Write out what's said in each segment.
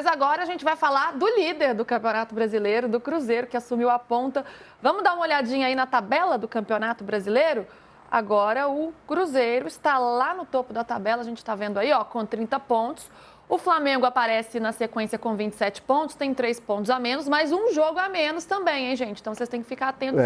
Mas agora a gente vai falar do líder do Campeonato Brasileiro, do Cruzeiro, que assumiu a ponta. Vamos dar uma olhadinha aí na tabela do Campeonato Brasileiro? Agora o Cruzeiro está lá no topo da tabela, a gente está vendo aí, ó, com 30 pontos. O Flamengo aparece na sequência com 27 pontos, tem 3 pontos a menos, mas um jogo a menos também, hein, gente? Então vocês têm que ficar atentos.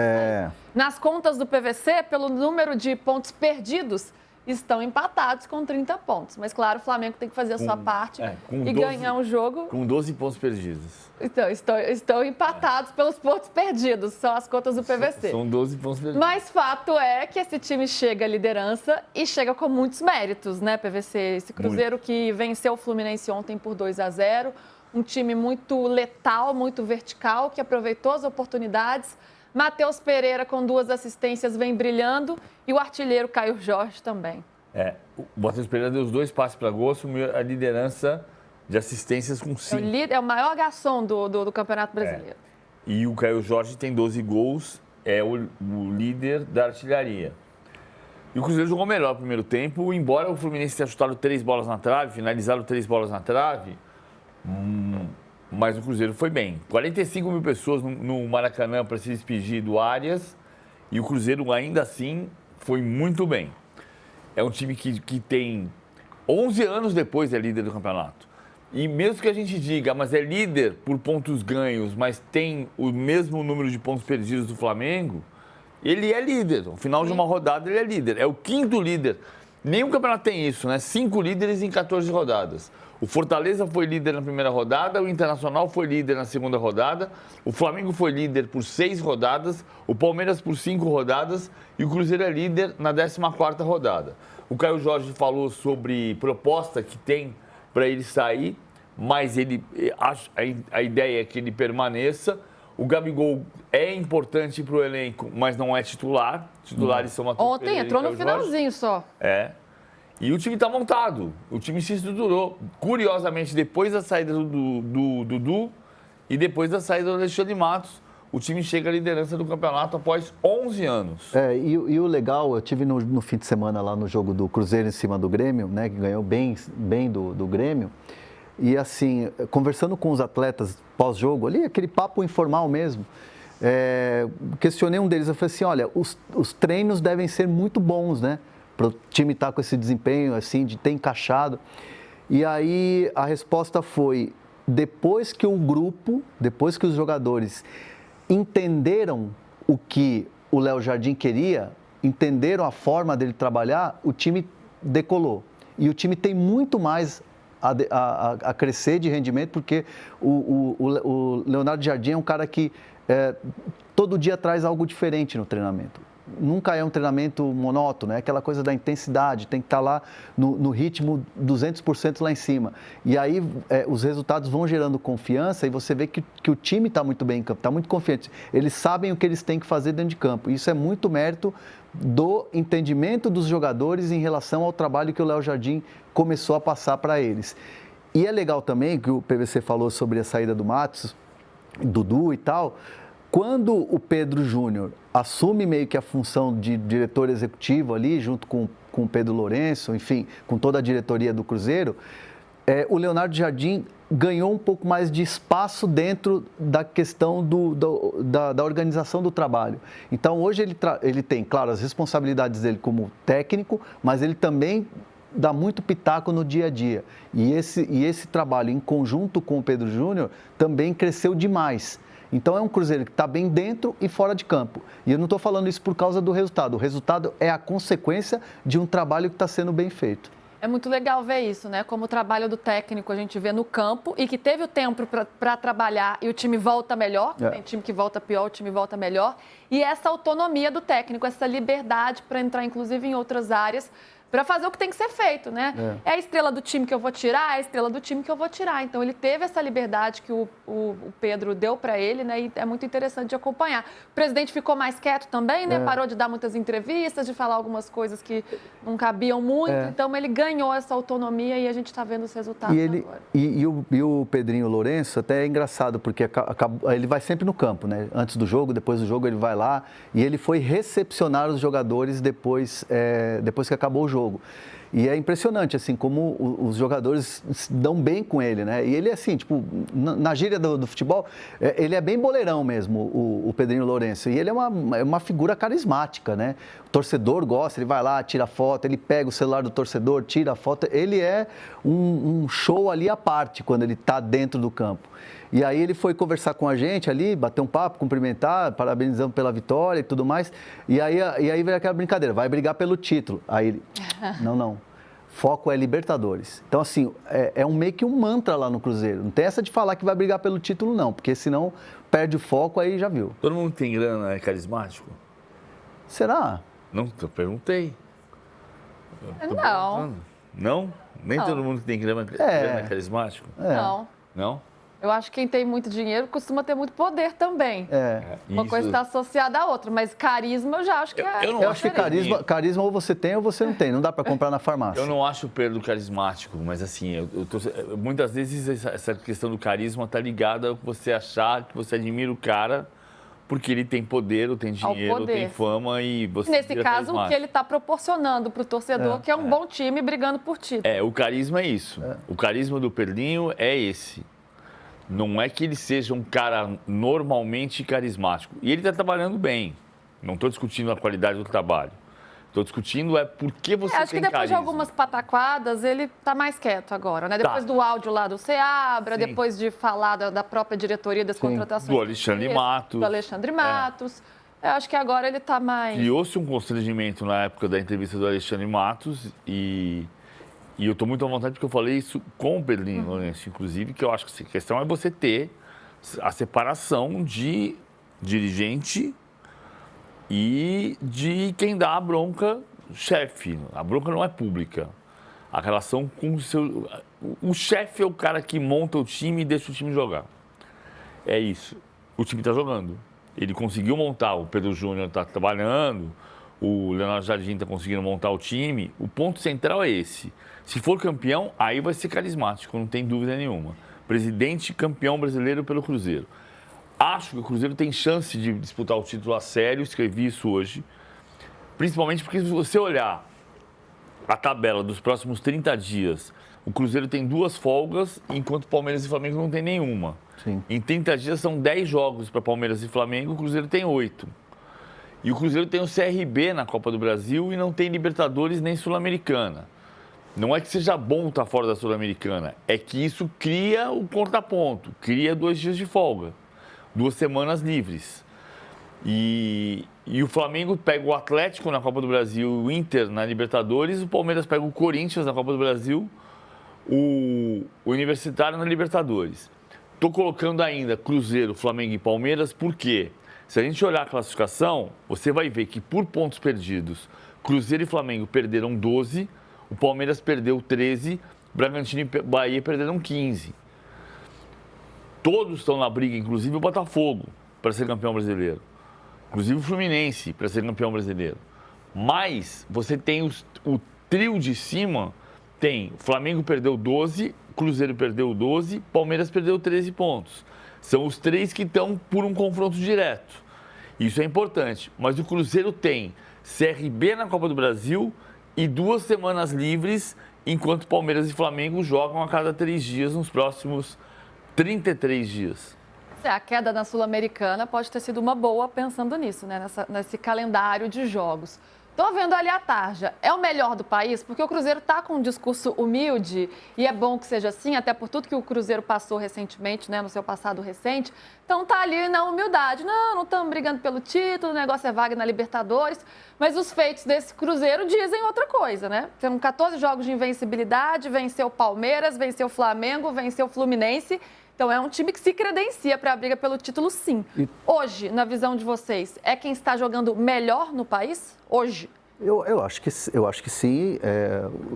Nas contas do PVC, pelo número de pontos perdidos, estão empatados com 30 pontos. Mas, claro, o Flamengo tem que fazer a sua parte e ganhar um jogo. Com 12 pontos perdidos. Então, estão empatados pelos pontos perdidos, são as contas do PVC. São 12 pontos perdidos. Mas fato é que esse time chega à liderança e chega com muitos méritos, né, PVC? Esse Cruzeiro que venceu o Fluminense ontem por 2-0, um time muito letal, muito vertical, que aproveitou as oportunidades. Matheus Pereira, com 2 assistências, vem brilhando. E o artilheiro Caio Jorge também. O Matheus Pereira deu os 2 passes para gol, assumiu a liderança de assistências com 5. É o maior garçom do Campeonato Brasileiro. E o Caio Jorge tem 12 gols, é o líder da artilharia. E o Cruzeiro jogou melhor no primeiro tempo, embora o Fluminense tenha chutado 3 bolas na trave, finalizado 3 bolas na trave, mas o Cruzeiro foi bem. 45 mil pessoas no Maracanã para se despedir do Arias, e o Cruzeiro ainda assim foi muito bem. É um time que tem 11 anos depois é líder do campeonato. E mesmo que a gente diga, mas é líder por pontos ganhos, mas tem o mesmo número de pontos perdidos do Flamengo, ele é líder. No final de uma rodada, ele é líder. É o 5º líder. Nenhum campeonato tem isso, né? 5 líderes em 14 rodadas. O Fortaleza foi líder na primeira rodada, o Internacional foi líder na segunda rodada, o Flamengo foi líder por 6 rodadas, o Palmeiras por 5 rodadas e o Cruzeiro é líder na 14ª rodada. O Caio Jorge falou sobre proposta que tem para ele sair, mas a ideia é que ele permaneça. O Gabigol é importante para o elenco, mas não é titular. Titulares são Matheus Ontem Pereira entrou e no Caio Jorge. finalzinho só. E o time está montado, o time se estruturou. Curiosamente, depois da saída do Dudu e depois da saída do Alexandre Matos, o time chega à liderança do campeonato após 11 anos. E o legal, eu tive no fim de semana lá no jogo do Cruzeiro em cima do Grêmio, né, que ganhou bem do Grêmio. E assim, conversando com os atletas pós-jogo ali, aquele papo informal mesmo, questionei um deles, eu falei assim, olha, os treinos devem ser muito bons, né? Para o time estar com esse desempenho, assim, de ter encaixado. E aí a resposta foi, depois que os jogadores entenderam o que o Léo Jardim queria, entenderam a forma dele trabalhar, o time decolou. E o time tem muito mais a crescer de rendimento, porque o Leonardo Jardim é um cara que todo dia traz algo diferente no treinamento. Nunca é um treinamento monótono, é aquela coisa da intensidade, tem que estar lá no ritmo 200% lá em cima. E aí os resultados vão gerando confiança e você vê que o time está muito bem em campo, está muito confiante. Eles sabem o que eles têm que fazer dentro de campo. Isso é muito mérito do entendimento dos jogadores em relação ao trabalho que o Léo Jardim começou a passar para eles. E é legal também que o PVC falou sobre a saída do Matos, Dudu e tal. Quando o Pedro Júnior assume meio que a função de diretor executivo ali, junto com o Pedro Lourenço, enfim, com toda a diretoria do Cruzeiro, o Leonardo Jardim ganhou um pouco mais de espaço dentro da questão da organização do trabalho. Então, hoje ele tem, claro, as responsabilidades dele como técnico, mas ele também dá muito pitaco no dia a dia. E esse trabalho em conjunto com o Pedro Júnior também cresceu demais. Então, é um Cruzeiro que está bem dentro e fora de campo. E eu não estou falando isso por causa do resultado. O resultado é a consequência de um trabalho que está sendo bem feito. É muito legal ver isso, né? Como o trabalho do técnico a gente vê no campo e que teve o tempo para trabalhar e o time volta melhor. Tem time que volta pior, o time volta melhor. E essa autonomia do técnico, essa liberdade para entrar, inclusive, em outras áreas, para fazer o que tem que ser feito, né? É a estrela do time que eu vou tirar, é a estrela do time que eu vou tirar. Então, ele teve essa liberdade que o Pedro deu para ele, né? E é muito interessante de acompanhar. O presidente ficou mais quieto também, né? Parou de dar muitas entrevistas, de falar algumas coisas que não cabiam muito. Então, ele ganhou essa autonomia e a gente está vendo os resultados agora. E o Pedrinho Lourenço até é engraçado, porque ele vai sempre no campo, né? Antes do jogo, depois do jogo, ele vai lá. E ele foi recepcionar os jogadores depois que acabou o jogo. E é impressionante, assim, como os jogadores se dão bem com ele, né? E ele é assim, tipo, na gíria do futebol, ele é bem boleirão mesmo, o Pedrinho Lourenço. E ele é uma figura carismática, né? O torcedor gosta, ele vai lá, tira foto, ele pega o celular do torcedor, tira a foto. Ele é um show ali à parte quando ele está dentro do campo. E aí ele foi conversar com a gente ali, bater um papo, cumprimentar, parabenizando pela vitória e tudo mais. E aí veio aquela brincadeira, vai brigar pelo título. Aí ele, não. Foco é Libertadores. Então, assim, meio que um mantra lá no Cruzeiro. Não tem essa de falar que vai brigar pelo título, não. Porque senão perde o foco, aí já viu. Todo mundo que tem grana é carismático? Será? Não, eu perguntei. Não. Não? Nem Não. todo mundo que tem grana é carismático? Não. Não? Eu acho que quem tem muito dinheiro costuma ter muito poder também. Uma coisa está associada à outra, mas carisma eu já acho que é. Eu acho que carisma ou você tem ou você não tem. Não dá para comprar na farmácia. Eu não acho o Pedro carismático, mas assim, muitas vezes essa questão do carisma está ligada a você achar que você admira o cara porque ele tem poder, ou tem dinheiro, ou tem fama e você... Nesse caso, o que ele está proporcionando para o torcedor, que é um bom time brigando por título. O carisma é isso. O carisma do Pedrinho é esse. Não é que ele seja um cara normalmente carismático. E ele está trabalhando bem. Não estou discutindo a qualidade do trabalho. Estou discutindo por que você tem carisma. Acho que depois de algumas pataquadas, ele está mais quieto agora, né? Depois do áudio lá do Seabra, depois de falar da própria diretoria das contratações. Do Alexandre Matos. Do Alexandre Matos. Eu acho que agora ele está mais... Criou-se um constrangimento na época da entrevista do Alexandre Matos e eu estou muito à vontade porque eu falei isso com o Pedrinho Lourenço, inclusive, que eu acho que a questão é você ter a separação de dirigente e de quem dá a bronca, chefe. A bronca não é pública. A relação com o seu... O chefe é o cara que monta o time e deixa o time jogar. É isso. O time está jogando. Ele conseguiu montar, o Pedro Júnior está trabalhando, o Leonardo Jardim está conseguindo montar o time. O ponto central é esse. Se for campeão, aí vai ser carismático, não tem dúvida nenhuma. Presidente campeão brasileiro pelo Cruzeiro. Acho que o Cruzeiro tem chance de disputar o título a sério, escrevi isso hoje. Principalmente porque se você olhar a tabela dos próximos 30 dias, o Cruzeiro tem 2 folgas, enquanto Palmeiras e Flamengo não tem nenhuma. Sim. Em 30 dias são 10 jogos para Palmeiras e Flamengo, o Cruzeiro tem 8. E o Cruzeiro tem o CRB na Copa do Brasil e não tem Libertadores nem Sul-Americana. Não é que seja bom estar fora da Sul-Americana, é que isso cria o contraponto, cria 2 dias de folga, 2 semanas livres. E o Flamengo pega o Atlético na Copa do Brasil, o Inter na Libertadores, o Palmeiras pega o Corinthians na Copa do Brasil, o Universitário na Libertadores. Estou colocando ainda Cruzeiro, Flamengo e Palmeiras, porque se a gente olhar a classificação, você vai ver que por pontos perdidos, Cruzeiro e Flamengo perderam 12, o Palmeiras perdeu 13, Bragantino e Bahia perderam 15. Todos estão na briga, inclusive o Botafogo, para ser campeão brasileiro. Inclusive o Fluminense, para ser campeão brasileiro. Mas você tem o trio de cima, tem Flamengo perdeu 12, Cruzeiro perdeu 12, Palmeiras perdeu 13 pontos. São os 3 que estão por um confronto direto. Isso é importante. Mas o Cruzeiro tem CRB na Copa do Brasil e 2 semanas livres, enquanto Palmeiras e Flamengo jogam a cada 3 dias nos próximos 33 dias. A queda na Sul-Americana pode ter sido uma boa pensando nisso, né? Nesse calendário de jogos. Estou vendo ali a tarja. É o melhor do país? Porque o Cruzeiro está com um discurso humilde e é bom que seja assim, até por tudo que o Cruzeiro passou recentemente, né, no seu passado recente. Então está ali na humildade. Não estamos brigando pelo título, o negócio é vaga na Libertadores. Mas os feitos desse Cruzeiro dizem outra coisa, né? São 14 jogos de invencibilidade, venceu o Palmeiras, venceu o Flamengo, venceu o Fluminense. Então, é um time que se credencia para a briga pelo título, sim. Hoje, na visão de vocês, é quem está jogando melhor no país? Hoje? Eu acho que sim.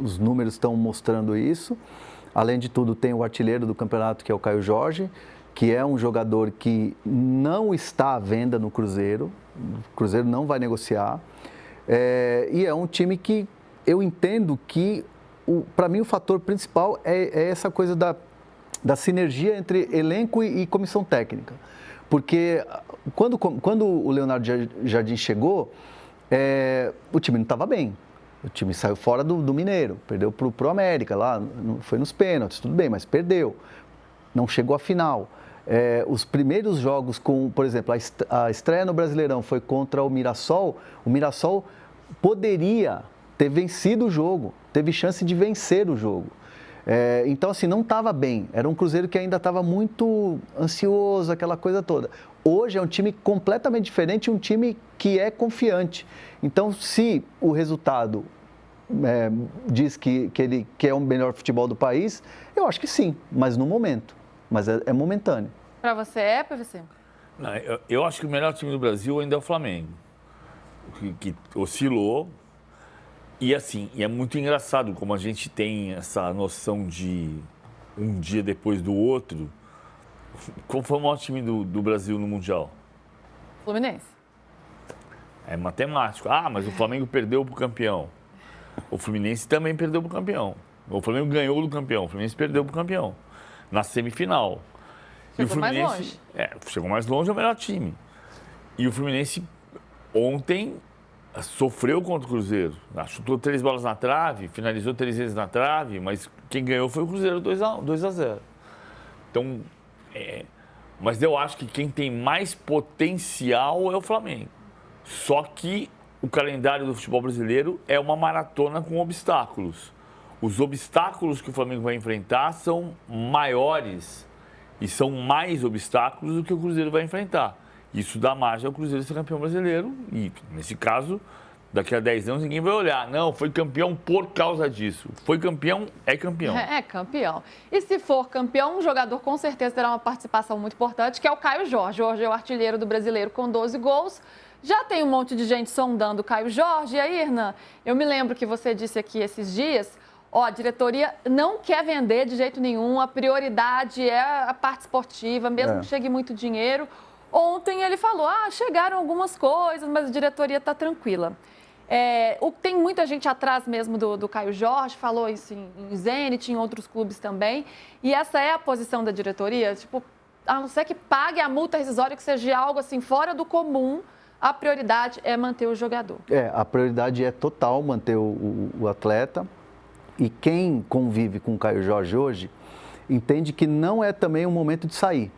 Os números estão mostrando isso. Além de tudo, tem o artilheiro do campeonato, que é o Caio Jorge, que é um jogador que não está à venda no Cruzeiro. O Cruzeiro não vai negociar. E é um time que eu entendo que, para mim, o fator principal é essa coisa da sinergia entre elenco e comissão técnica. Porque quando o Leonardo Jardim chegou, o time não estava bem. O time saiu fora do Mineiro, perdeu pro América lá, foi nos pênaltis, tudo bem, mas perdeu. Não chegou à final. Os primeiros jogos por exemplo, a estreia no Brasileirão foi contra o Mirassol poderia ter vencido o jogo, teve chance de vencer o jogo. Então, assim, não estava bem. Era um Cruzeiro que ainda estava muito ansioso, aquela coisa toda. Hoje é um time completamente diferente, um time que é confiante. Então, se o resultado diz que ele quer o melhor futebol do país, eu acho que sim, mas no momento. Mas é momentâneo. Para você PVC? Não, eu acho que o melhor time do Brasil ainda é o Flamengo, que oscilou. E assim, é muito engraçado como a gente tem essa noção de um dia depois do outro. Qual foi o maior time do Brasil no Mundial? Fluminense. É matemático. Ah, mas o Flamengo perdeu para o campeão. O Fluminense também perdeu para o campeão. O Flamengo ganhou do campeão, o Fluminense perdeu para o campeão. Na semifinal. Chegou mais longe. Chegou mais longe, é o melhor time. E o Fluminense ontem sofreu contra o Cruzeiro. Chutou 3 bolas na trave, finalizou 3 vezes na trave, mas quem ganhou foi o Cruzeiro 2-0. Então, mas eu acho que quem tem mais potencial é o Flamengo. Só que o calendário do futebol brasileiro é uma maratona com obstáculos. Os obstáculos que o Flamengo vai enfrentar são maiores e são mais obstáculos do que o Cruzeiro vai enfrentar. Isso dá margem ao Cruzeiro ser campeão brasileiro e, nesse caso, daqui a 10 anos ninguém vai olhar. Não, foi campeão por causa disso. Foi campeão, é campeão. É campeão. E se for campeão, um jogador com certeza terá uma participação muito importante, que é o Caio Jorge. Hoje é o artilheiro do Brasileiro com 12 gols. Já tem um monte de gente sondando o Caio Jorge. E aí, Hernan, eu me lembro que você disse aqui esses dias, a diretoria não quer vender de jeito nenhum, a prioridade é a parte esportiva, mesmo que chegue muito dinheiro. Ontem ele falou, chegaram algumas coisas, mas a diretoria está tranquila. Tem muita gente atrás mesmo do Caio Jorge, falou isso em Zenit, em outros clubes também. E essa é a posição da diretoria? Tipo, a não ser que pague a multa rescisória, que seja algo assim fora do comum, a prioridade é manter o jogador. A prioridade é total manter o atleta. E quem convive com o Caio Jorge hoje entende que não é também o momento de sair.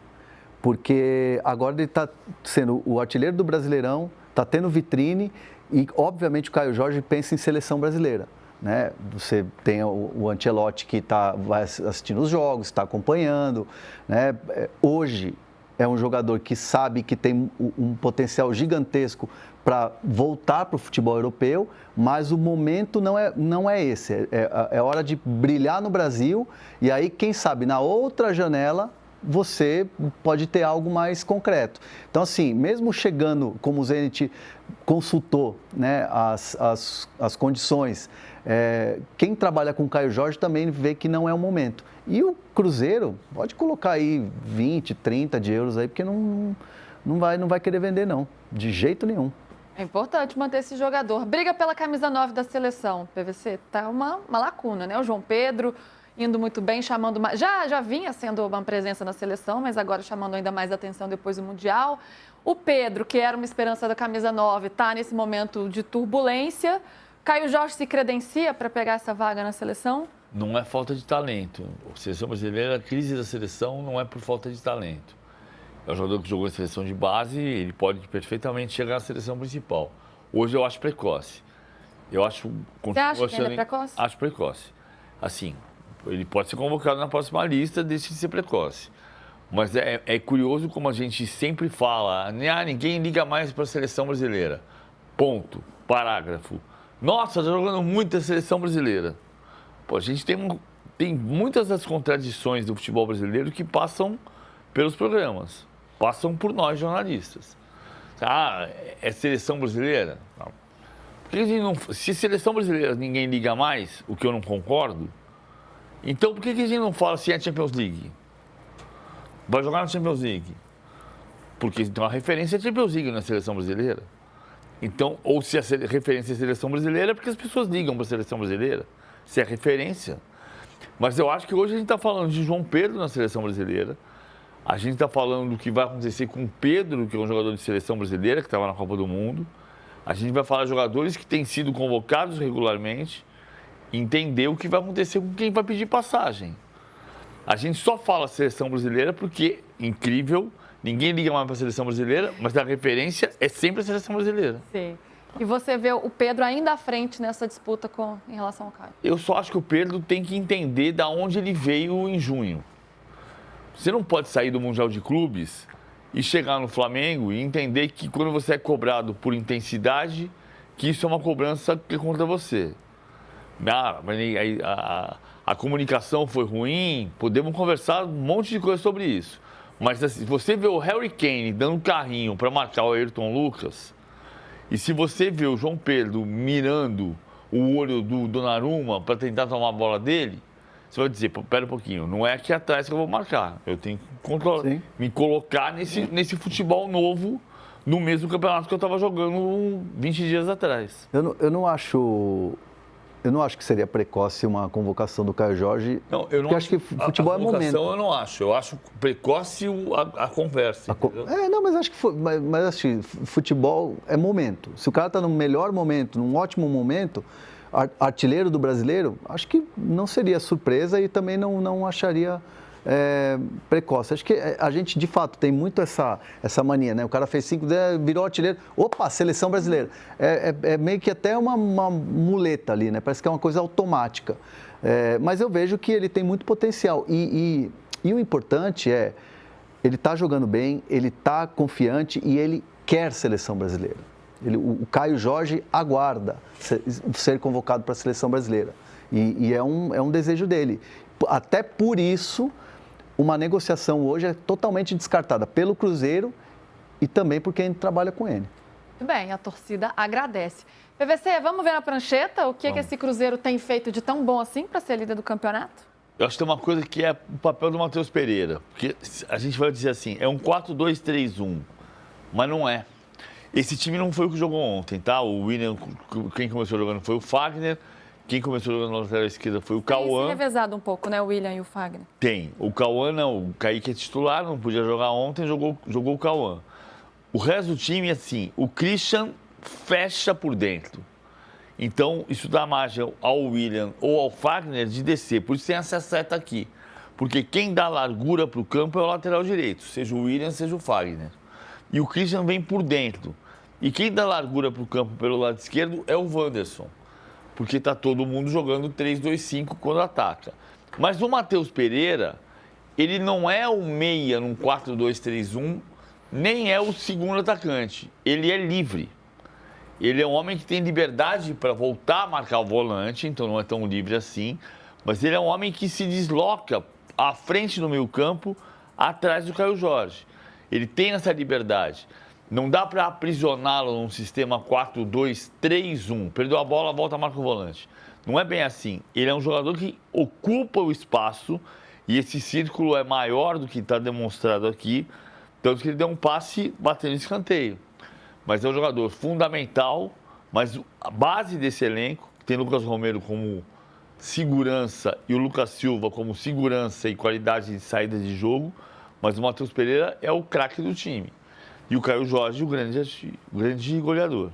Porque agora ele está sendo o artilheiro do Brasileirão, está tendo vitrine e, obviamente, o Caio Jorge pensa em seleção brasileira. Né? Você tem o Ancelotti que vai assistindo os jogos, está acompanhando. Né? Hoje é um jogador que sabe que tem um potencial gigantesco para voltar para o futebol europeu, mas o momento não é esse. É hora de brilhar no Brasil e aí, quem sabe, na outra janela você pode ter algo mais concreto. Então, assim, mesmo chegando, como o Zenit consultou, né, as condições, quem trabalha com o Caio Jorge também vê que não é o momento. E o Cruzeiro pode colocar aí 20, 30 de euros aí, porque não vai querer vender, não, de jeito nenhum. É importante manter esse jogador. Briga pela camisa 9 da seleção, PVC, tá uma lacuna, né? O João Pedro indo muito bem, chamando mais. Já vinha sendo uma presença na seleção, mas agora chamando ainda mais atenção depois do Mundial. O Pedro, que era uma esperança da camisa 9, está nesse momento de turbulência. Caio Jorge se credencia para pegar essa vaga na seleção? Não é falta de talento. A seleção brasileira, a crise da seleção não é por falta de talento. É um jogador que jogou em seleção de base, ele pode perfeitamente chegar à seleção principal. Hoje eu acho precoce. Você acha que ainda é precoce? Acho precoce. Assim, ele pode ser convocado na próxima lista, deixa de ser precoce. Mas é curioso como a gente sempre fala, ninguém liga mais para a seleção brasileira. Ponto. Parágrafo. Nossa, está jogando muito a seleção brasileira. Pô, a gente tem muitas das contradições do futebol brasileiro que passam pelos programas, passam por nós jornalistas. É seleção brasileira? Não. Por que a gente não, se seleção brasileira ninguém liga mais, o que eu não concordo, então por que a gente não fala assim, é Champions League? Vai jogar na Champions League. Porque então a referência é Champions League na seleção brasileira. Então, ou se a referência é a seleção brasileira, é porque as pessoas ligam para a seleção brasileira. Se é referência. Mas eu acho que hoje a gente está falando de João Pedro na seleção brasileira. A gente está falando do que vai acontecer com o Pedro, que é um jogador de seleção brasileira, que estava na Copa do Mundo. A gente vai falar de jogadores que têm sido convocados regularmente, entender o que vai acontecer com quem vai pedir passagem. A gente só fala seleção brasileira porque, incrível, ninguém liga mais para a seleção brasileira, mas a referência é sempre a seleção brasileira. Sim. E você vê o Pedro ainda à frente nessa disputa em relação ao Caio? Eu só acho que o Pedro tem que entender de onde ele veio em junho. Você não pode sair do Mundial de Clubes e chegar no Flamengo e entender que quando você é cobrado por intensidade, que isso é uma cobrança que é contra você. A comunicação foi ruim, podemos conversar um monte de coisa sobre isso. Mas assim, se você vê o Harry Kane dando carrinho para marcar o Ayrton Lucas, e se você vê o João Pedro mirando o olho do Donnarumma para tentar tomar a bola dele, você vai dizer, pera um pouquinho, não é aqui atrás que eu vou marcar. Eu tenho que controlar, me colocar nesse futebol novo, no mesmo campeonato que eu estava jogando 20 dias atrás. Eu não acho que seria precoce uma convocação do Caio Jorge. Não, eu não acho que futebol é momento. Eu não acho. Eu acho precoce a conversa. Mas acho que futebol é momento. Se o cara está no melhor momento, num ótimo momento, artilheiro do brasileiro, acho que não seria surpresa e também não acharia precoce. Acho que a gente, de fato, tem muito essa mania, né? O cara fez 5, virou artilheiro, opa, seleção brasileira. É meio que até uma muleta ali, né? Parece que é uma coisa automática. Mas eu vejo que ele tem muito potencial. E o importante é, ele está jogando bem, ele está confiante e ele quer seleção brasileira. O Caio Jorge aguarda ser convocado para a seleção brasileira. E é um desejo dele. Até por isso, uma negociação hoje é totalmente descartada pelo Cruzeiro e também por quem trabalha com ele. Muito bem, a torcida agradece. PVC, vamos ver na prancheta o que esse Cruzeiro tem feito de tão bom assim para ser líder do campeonato? Eu acho que tem uma coisa que é o papel do Matheus Pereira. Porque a gente vai dizer assim, é um 4-2-3-1, mas não é. Esse time não foi o que jogou ontem, tá? O William, quem começou jogando foi o Fagner, quem começou jogando na lateral esquerda foi o Cauã. Tem revezado um pouco, né, o William e o Fagner? Tem. O Cauã não, o Kaique é titular, não podia jogar ontem, jogou o Cauã. O resto do time, assim, o Christian fecha por dentro. Então, isso dá margem ao William ou ao Fagner de descer. Por isso tem essa seta aqui. Porque quem dá largura para o campo é o lateral direito, seja o William, seja o Fagner. E o Christian vem por dentro. E quem dá largura para o campo pelo lado esquerdo é o Wanderson. Porque está todo mundo jogando 3-2-5 quando ataca. Mas o Matheus Pereira, ele não é o meia num 4-2-3-1, nem é o segundo atacante. Ele é livre. Ele é um homem que tem liberdade para voltar a marcar o volante, então não é tão livre assim. Mas ele é um homem que se desloca à frente do meio-campo, atrás do Caio Jorge. Ele tem essa liberdade. Não dá para aprisioná-lo num sistema 4-2-3-1. Perdeu a bola, volta, marca o volante. Não é bem assim. Ele é um jogador que ocupa o espaço e esse círculo é maior do que está demonstrado aqui, tanto que ele deu um passe batendo escanteio. Mas é um jogador fundamental, mas a base desse elenco, tem o Lucas Romero como segurança e o Lucas Silva como segurança e qualidade de saída de jogo, mas o Matheus Pereira é o craque do time. E o Caio Jorge, o grande goleador.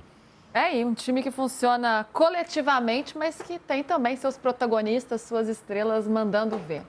E um time que funciona coletivamente, mas que tem também seus protagonistas, suas estrelas mandando ver.